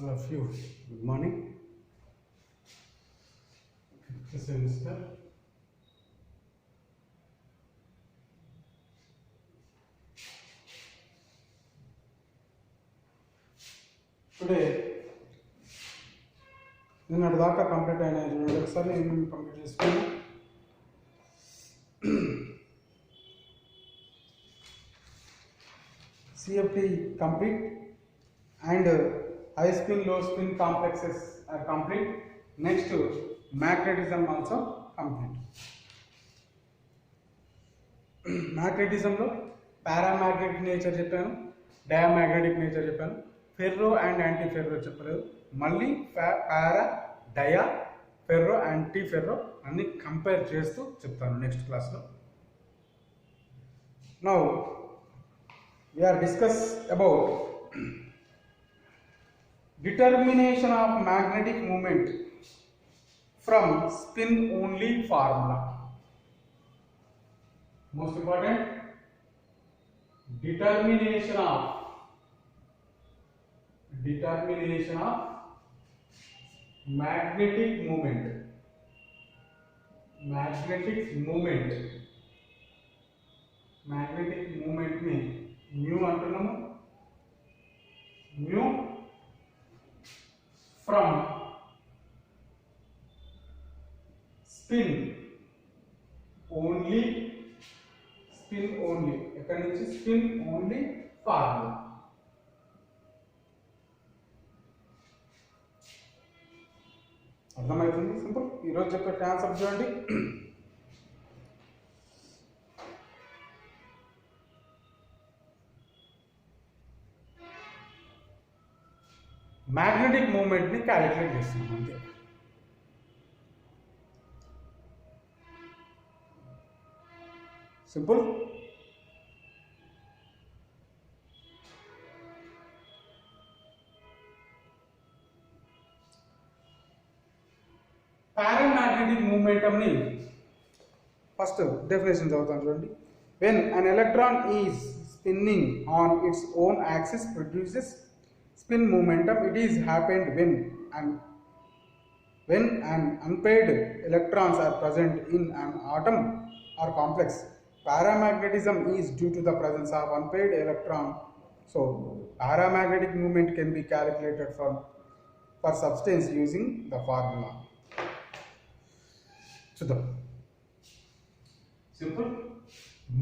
All of you, good morning. Fifth semester. Today, నిన్నటి దాకా complete అయినా చూడండి ఒకసారి నేను కంప్లీట్ చేసుకున్నాను. CFT complete and high spin low spin complexes are complete. Next, magnetism also complete. Magnetism లో paramagnetic nature చెప్పాను, డయామాగ్నెటిక్ నేచర్ చెప్పాను, ఫెర్రో అండ్ యాంటీ ఫెర్రో చెప్పలేదు. మళ్ళీ పారా, డయా, ఫెర్రో, యాంటీ ఫెర్రో అన్ని కంపేర్ చేస్తూ చెప్తాను నెక్స్ట్ క్లాస్లో. Now we are discuss about determination of magnetic moment from spin only formula. Most important, determination of magnetic moment में mu अंటున్నాము. Mu from spin only ఎక్కడి నుంచి స్పిన్ ఓన్లీ ఫార్ములా. అర్థమవుతుంది? Simple. ఈరోజు చెప్పే కాన్సెప్ట్ చూడండి. మ్యాగ్నెటిక్ మూమెంట్ని క్యాలిక్యులేట్ చేస్తున్నాం అంతే. సింపుల్. పారామాగ్నెటిక్ మూమెంటంని ఫస్ట్ డెఫినేషన్ చదువుతాను చూడండి. When an electron is spinning on its own axis produces spin momentum. It is happened when an unpaired electrons are present in an atom or complex. Paramagnetism is due to the presence of unpaired electron. So paramagnetic movement can be calculated for substance using the formula. చూద్దాం. సింపుల్.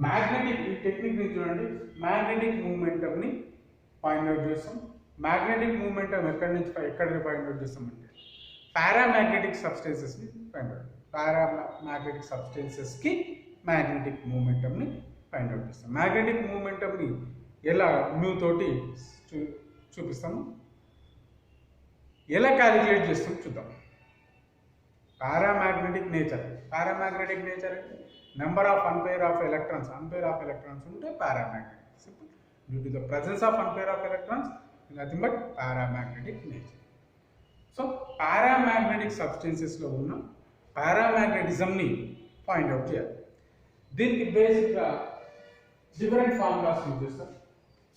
Magnetic ఈ technique ని చూడండి. Magnetic మూమెంటంని find out చేస్తాం. Magnetic momentum ఎక్కడి నుంచి ఎక్కడికి ఫైండ్ అవుట్ చేస్తామంటే పారామాగ్నెటిక్ సబ్స్టెన్సెస్ని ఫైండ్ అవుట్. పారామాగ్నెటిక్ సబ్స్టెన్సెస్కి మ్యాగ్నెటిక్ మూమెంటంని ఫైండ్ అవుట్ చేస్తాం. మ్యాగ్నెటిక్ మూమెంటంని ఎలా మ్యూ తోటి చూపిస్తాము, ఎలా క్యాలిక్యులేట్ చేస్తాం చూద్దాం. పారామాగ్నెటిక్ నేచర్ అంటే number of unpair of electrons ఉంటే paramagnetic. Simple. Due to the presence of unpair of electrons nothing but paramagnetic nature. So paramagnetic సబ్స్టెన్సెస్లో ఉన్న పారామాగ్నెటిజంని ఫైండ్ అవుట్ చేయాలి. దీనికి బేసిక్గా డిఫరెంట్ ఫార్ములాస్ యూజ్ చేస్తాం.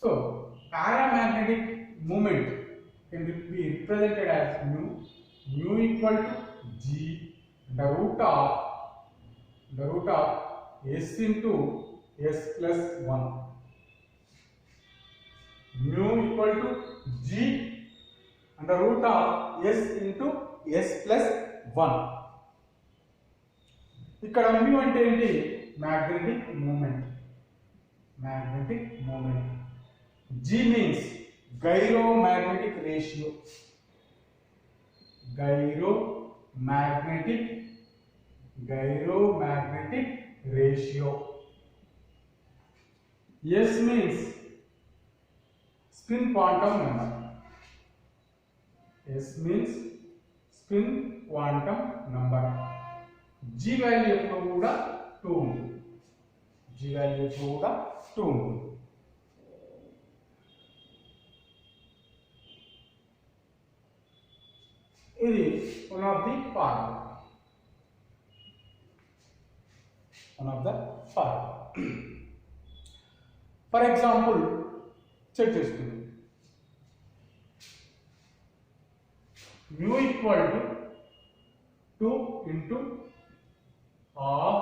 So paramagnetic moment can be represented as mu equal to G the root of S into S plus 1. Mu equal to G under root of S into S plus 1. ఇక్కడ mu అంటే ఏంటి? Magnetic moment. G means gyromagnetic ratio. Gyromagnetic ratio. S means spin quantum number. G value ఎప్పుడు కూడా 2 ఉంటుంది. ఇది one of the formula. For example, check చేసుకుందాం. mu equal to 2 into half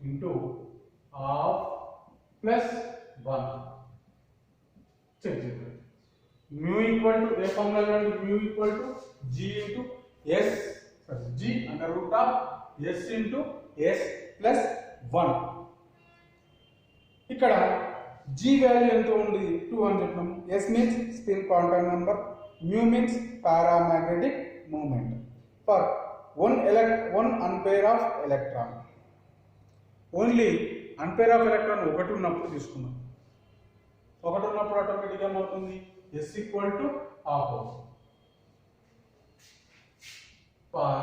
into half plus 1. Check it. Mu equal to a formula mu equal to g into s, sorry, g under root of s into s plus 1. ఇక్కడ g value ఎంత ఉంది 2 అని చెప్పాము. s means spin quantum number, mu means paramagnetic moment for one unpair of electron. Only unpair of electron ఒకటి ఉన్నప్పుడు తీసుకున్నాం. ఒకటి ఉన్నప్పుడు ఆటోమేటిక్గా ఏమవుతుంది s equal to half for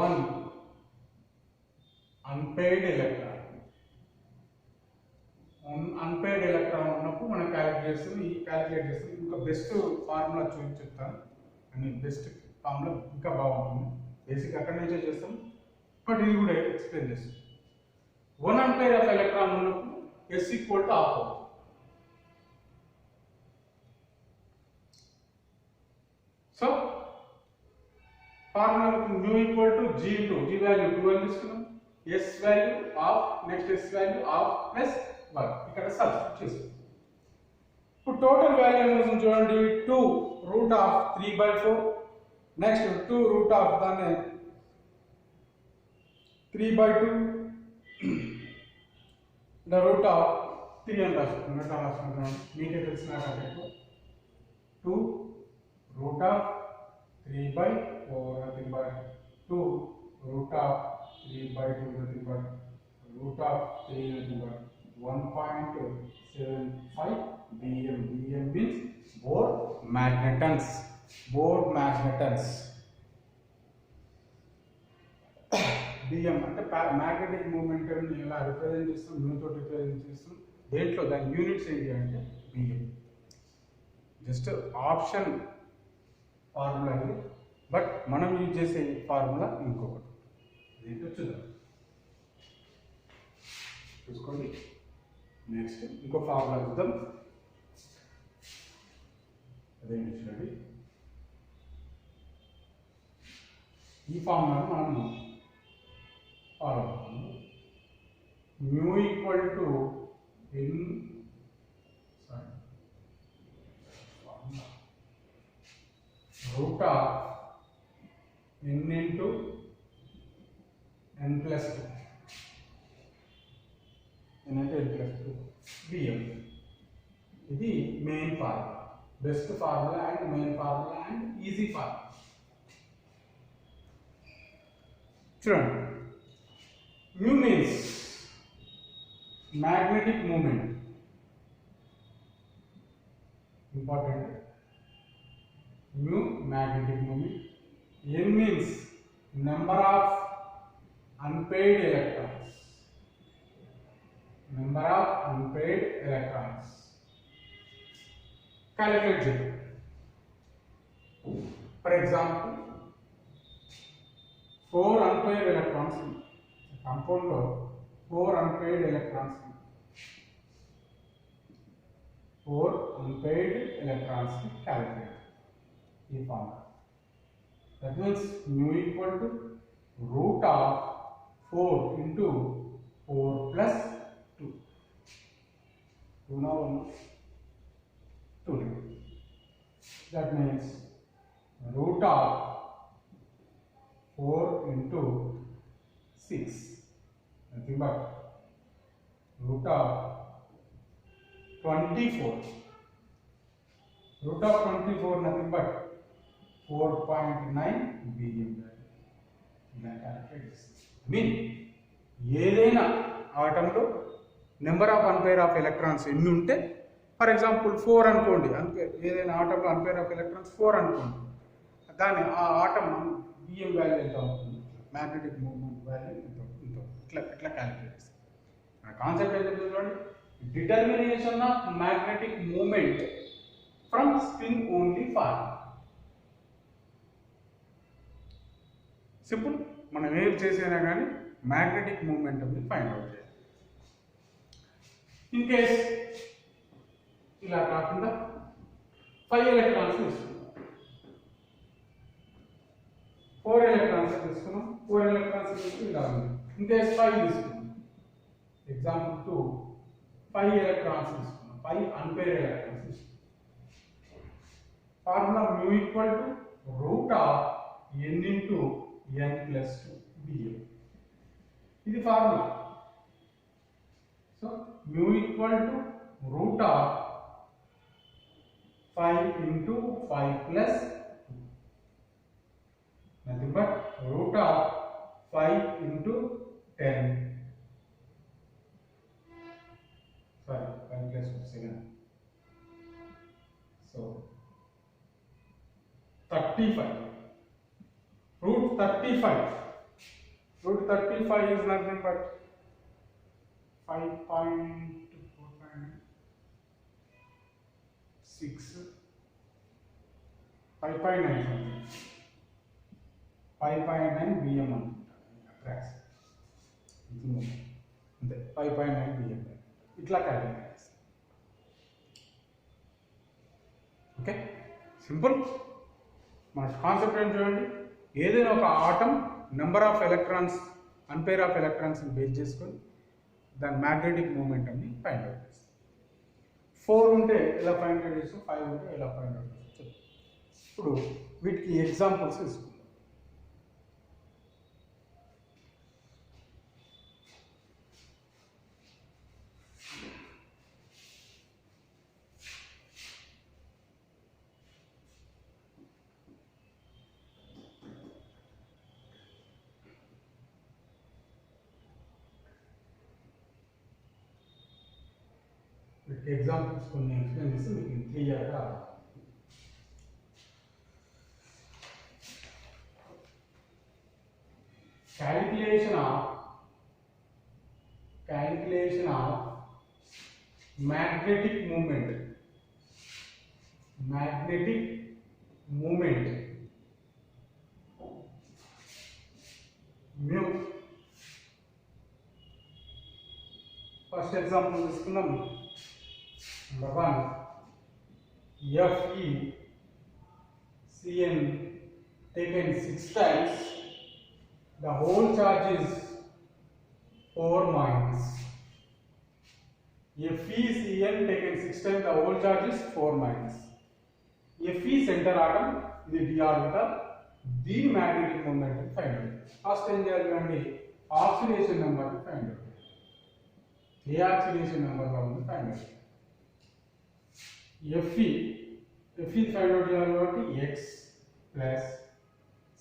1 unpaired electron. Unpaired electron ఉన్నప్పుడు మనం క్యాలిక్యులేట్ చేస్తాం. ఇంకా బెస్ట్ ఫార్ములా చెప్తాను. అని బెస్ట్ ఫార్ములా ఇంకా బాగుంటుంది. బేసిక్ అక్కడ నుంచే చేస్తాం, బట్ ఇది కూడా ఎక్స్ప్లెయిన్ చేస్తాం. 1 అన్పేర్ ఆఫ్ ఎలక్ట్రాన్ ఉన్నప్పుడు s ఈక్వల్ టు హాఫ్ అవుతుంది. So formula mu equal to g into g value 2 అని తీసుకున్నాం, s value half, next s value half plus 1 ఇక్కడ సబ్స్టిట్యూట్ చేస్తాం. ఇప్పుడు టోటల్ వాల్యూ ఏమవుతుంది చూడండి, 2 root of 3/4, next 2 root of దాన్ని 3/2, ద రూట్ ఆఫ్ 3 అని రాసుకుంటున్నాం. మీకే తెలిసిన 2 root of 3/4 nothing but 2 root of 3/2 nothing but root of 3 nothing but 1.75 bm. bm means Bohr magnetons. bm అంటే మ్యాగ్నెటిక్ మూమెంట్ ని ఎలా రిప్రజెంట్ చేస్తాం, న్యూ తో రిప్రజెంట్ చేస్తాం. దేంట్లో దాని యూనిట్స్ ఏంటి అంటే bm. జస్ట్ ఆప్షన్ ఫార్ములా ఇది, బట్ మనం యూజ్ చేసే ఫార్ములా ఇంకొకటి. ఏంటో చూసుకోండి. నెక్స్ట్ ఇంకో ఫార్ములా చూద్దాం. అదేంటి చూడండి, ఈ ఫార్ములాను మనం ఫాలో అవుతాము. Mu equal to root of n into n plus 2, n into n plus 2 bm. ఇది main formula, best formula and main formula and easy formula. చూడండి, mu means magnetic moment, important. mu magnetic moment. n means number of unpaired electrons. Calculate it. For example, 4 unpaired electrons. Compound lo 4 unpaired electrons. 4 unpaired electrons calculate. That means mu equal to root of 4 into 4 plus 2. 2 now 2. That means root of 4 into 6. Nothing but root of 24. Root of 24 nothing but 4.9 bm. ఇలా calculate చేస్తాం. Mean ఏదైనా ఆటంలో number of unpair of electrons ఎన్ని ఉంటే, for example 4 అనుకోండి, ఏదైనా ఆటంలో unpaired of electrons 4 అనుకోండి, దాని ఆ ఆటం బిఎం వాల్యూ ఎంత అవుతుంది, మ్యాగ్నెటిక్ మూవ్మెంట్ వాల్యూ ఎంత ఇట్లా క్యాలిక్యులేట్ చేస్తాం. కాన్సెప్ట్ ఏంటంటే చూడండి, determination of magnetic moment from spin only form. Simple. మనం ఏం చేసినా కానీ మ్యాగ్నెటిక్ మూమెంట్ అనేది ఫైండ్ అవుట్ చేయాలి. ఇన్ కేస్ ఇలా కాకుండా 5 ఎలక్ట్రాన్స్ తీసుకున్నాం, 4 ఎలక్ట్రాన్స్ తీసుకున్నాం, 4 ఎలక్ట్రాన్స్ తీసుకుని ఇలా ఉంది. ఇన్ కేస్ 5 తీసుకున్నాం, ఎగ్జాంపుల్ 2 5 ఎలక్ట్రాన్స్ తీసుకున్నాం, 5 అన్పేర్డ్ ఎలక్ట్రాన్స్ తీసుకున్నాం. Formula mu equal to root of n into n plus 2 dm. ఇది formula. So mu equal to root of 5 into 5 plus 2, nothing but root of 5 into 10, sorry 5 plus 2 7, so 35. Root 35. Root 35 is nothing but 5.456, 5.9, 5.9 bm approx. అంతే 5.9 bm ఇట్లా calculate చేస్తాం. Okay, simple. మన concept ఏంటి చూడండి, ఏదైనా ఒక atom number of electrons unpair of electrons base చేసుకొని దాని మ్యాగ్నెటిక్ మూమెంటంని ఫైండ్ అవుట్ చేస్తాం. 4 ఉంటే ఎలా ఫైండ్ అవుట్ చేస్తాం, 5 ఉంటే ఎలా ఫైండ్ అవుట్ చేస్తాం. ఇప్పుడు వీటికి ఎగ్జాంపుల్స్ తీసుకుందాం. ఎగ్జాంపుల్స్ కొన్ని ఎక్స్ప్లెయిన్ చేసి మీకు క్లియర్గా calculation of magnetic movement mu. First example తీసుకుందాం. Number 1, FeCN taken 6 times, the whole charge is 4 minus. FeCN taken 6 times, the whole charge is 4 minus. Fe center atom, ఇది d orbital, దీని magnetic moment find out. First ఏం చేయాలి, oxidation number find out. ఏ oxidation number లో ఉంది find out. Fe find out చేయాలి కాబట్టి x plus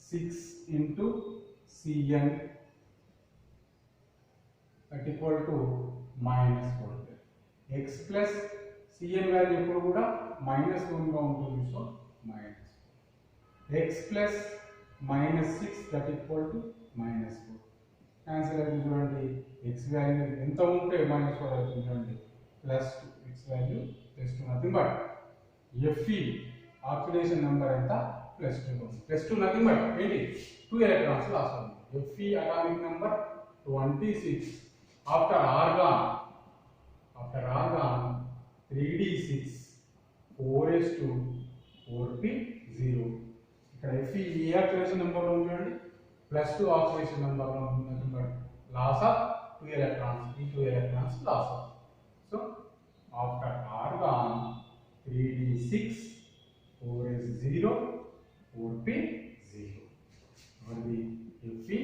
6 into Cn that equal to minus 4. x plus Cn value ఎప్పుడు కూడా మైనస్ 1 గా ఉంటుంది, so minus x plus minus 6 that equal to minus 4. Answer అయితే చూడండి, x వాల్యూ ఎంత ఉంటే మైనస్ 4 అవుతుంది చూడండి, plus 2. x value plus 2, nothing but Fe oxidation number ఎంత ప్లస్ 2 ఉంది. ప్లస్ 2 నథింగ్ బట్ ఏంటి, 2 ఎలక్ట్రాన్స్ లాస్ ఉంది. Fe atomic number 26. After argon 3d6 4s2 4p0. ఇక్కడ Fe ఏ ఆక్సిడేషన్ నెంబర్ లో ఉంది చూడండి, ప్లస్ 2 ఆక్సిడేషన్ నెంబర్ లో ఉంది, nothing but loss of 2 electrons. ఈ 2 electrons loss of. So after argon 3d6 4s0 4p0 అది Fe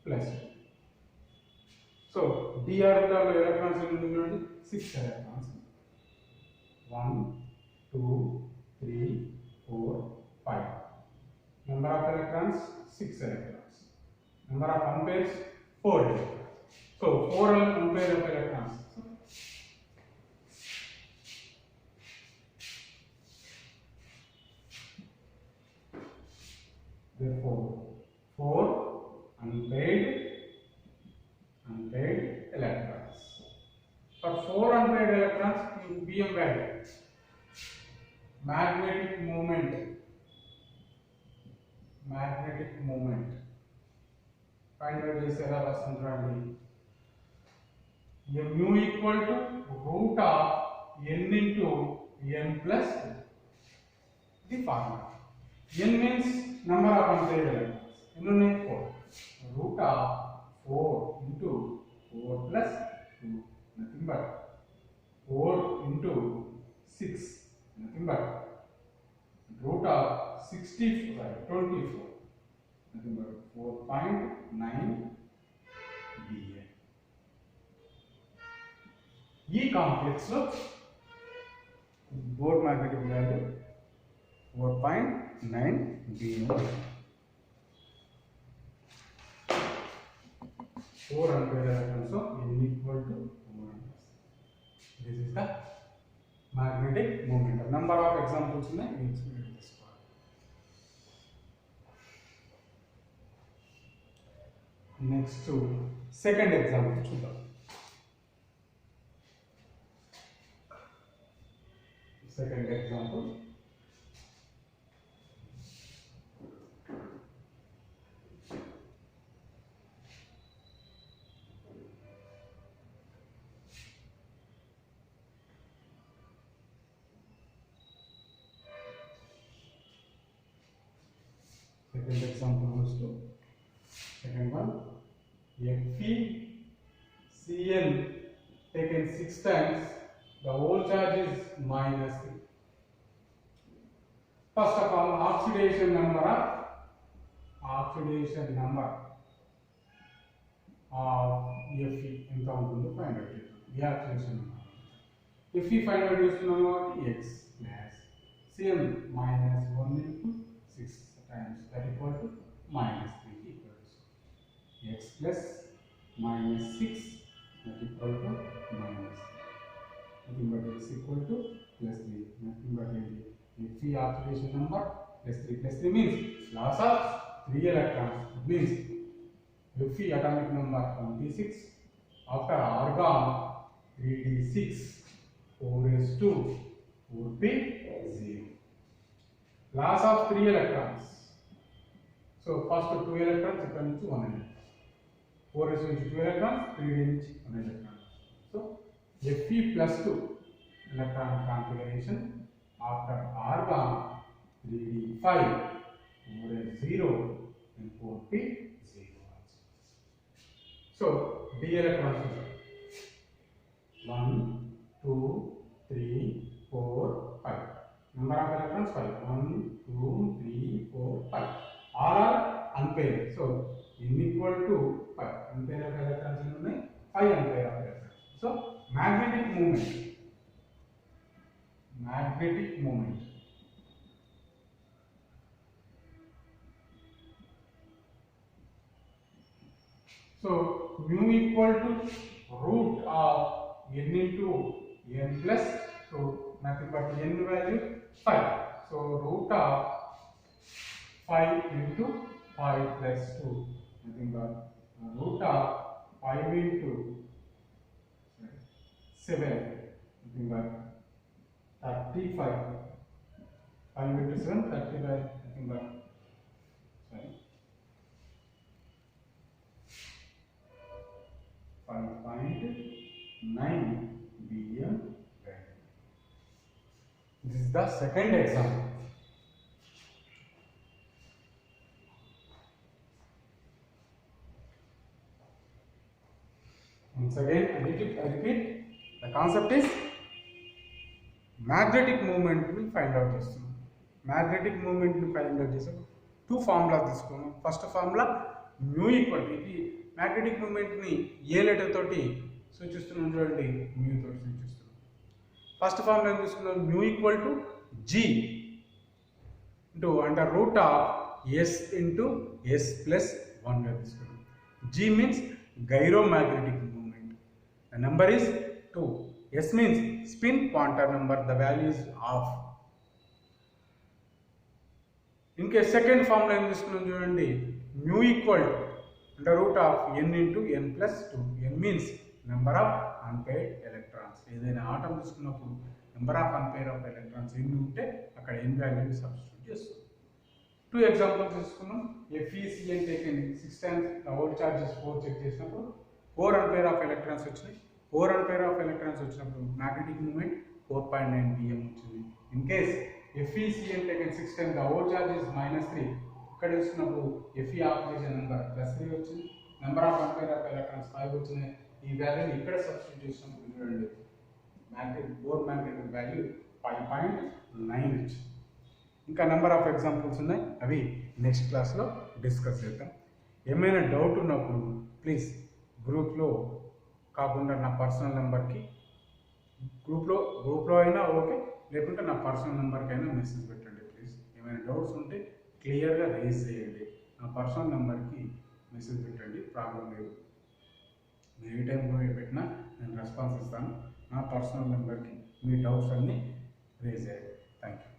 plus 2. So d orbital లో electrons ఎన్ని ఉంది చూడండి, 6 electrons. 1 2 3 4 5. Number of electrons 6 electrons. Number of unpairs 4 electrons. So 4 unpair of electrons. Therefore 4 unpaired electrons. For 4 unpaired electrons, Bm value, magnetic moment find out this error assumption. Mu equal to root of n into n plus 2. the formula. N means number of unpaired electrons. N ఉన్నాయి 4. Root of 4 into 4 plus 2, nothing but 4 into 6, nothing but root of 24, nothing but 4.9 dA. ఈ complex లో bore magnetic value 4.9 dA. 4 ampere electrons, so N equal to 4 amperes. This is the magnetic moment. Number of examples in we explain this part. Next to second example చూద్దాం. Second example. Second example goes to second one. FeCl taken 6 times, the whole charge is -3. First of all, oxidation number of Fe ఎంత ఉంటుందో find out చేద్దాం. Oxidation number. Fe find out చేస్తున్నాము X plus Cl minus 1 into 6 times, that equal to -3 equals X plus minus 6, that equal to minus, nothing but X equal to plus 3, nothing but Fe oxidation number plus 3 means loss of 3 electrons. It means Fe atomic number 26, after argon 3d6, 4s2, 4p0. Loss of 3 electrons. So first 2 electrons, ఇక్కడ నుంచి 1 electron. 4s నుంచి 2 electrons, 3d నుంచి 1 electron. So Fe plus 2 electron configuration after argon 3d5, 4s0 and 4p0. So d electrons are 1, 2, 3, 4, 5. Number of electrons 5. 1, 2, 3, 4, 5. All are unpaired. So N equal to 5. Unpaired of electrons in 5 unpaired of electrons. So magnetic moment. So mu equal to root of N into N plus 2, nothing but N value 5. So root of 5 into 5 plus 2, nothing but root of 5 into 7, nothing but 35. 5 into 7, 35, nothing but 5.9 dm. This is the second example. Once again, I repeat, the concept is magnetic movement ni find out చేస్తున్నాం. Magnetic movement ni find out చేసాం. Two formulas తీసుకున్నాం. First formula mu equal to, ఇది magnetic movement ni ఏ letter తోటి సూచిస్తున్నాం చూడండి, mu తోటి సూచిస్తున్నాం. First formula తీసుకున్నాం mu equal to G into under root of S into S plus 1 గా తీసుకున్నాం. G means gyromagnetic movement. The number is 2. S means spin quantum number. The value is half. In case second formula ఏం తీసుకున్నాం చూడండి, mu equal to under root of N into N plus 2. N means number of unpaired electrons. ఏదైనా atom తీసుకున్నప్పుడు number of unpaired of electrons ఎన్ని ఉంటే అక్కడ n వాల్యూని substitute చేస్తాం. 2 ఎగ్జాంపుల్స్ తీసుకున్నాం. FeCl taken 6 times, the whole charge is 4 check చేసినప్పుడు 4 unpaired of electrons వచ్చినాయి. 4 unpaired of electrons వచ్చినప్పుడు magnetic moment 4.9 dm వచ్చింది. In case FECL taken 610, the whole charge is -3. ఇక్కడ చూసినప్పుడు FE ఆపరేషన్ నెంబర్ +3 వచ్చింది, number of unpair of electrons 5 వచ్చింది. ఈ వాల్యూని ఇక్కడ సబ్స్టిట్యూట్ చేసినప్పుడు చూడండి బోర్ మ్యాగ్నెటిక్ వాల్యూ 5.9 వచ్చింది. ఇంకా నెంబర్ ఆఫ్ ఎగ్జాంపుల్స్ ఉన్నాయి, అవి నెక్స్ట్ క్లాస్లో డిస్కస్ చేద్దాం. ఏమైనా డౌట్ ఉన్నప్పుడు ప్లీజ్ గ్రూప్లో కాకుండా నా పర్సనల్ నెంబర్కి గ్రూప్లో అయినా ఓకే, లేకుంటే నా పర్సనల్ నెంబర్కి అయినా మెసేజ్ పెట్టండి ప్లీజ్. ఏమైనా డౌట్స్ ఉంటే క్లియర్గా రైజ్ చేయండి. నా పర్సనల్ నెంబర్కి మెసేజ్ పెట్టండి, ప్రాబ్లం లేదు. మీరు ఏ టైంలో పెట్టినా నేను రెస్పాన్స్ ఇస్తాను. నా పర్సనల్ నెంబర్కి మీ డౌట్స్ అన్నీ రేజ్ చేయండి. Thank you.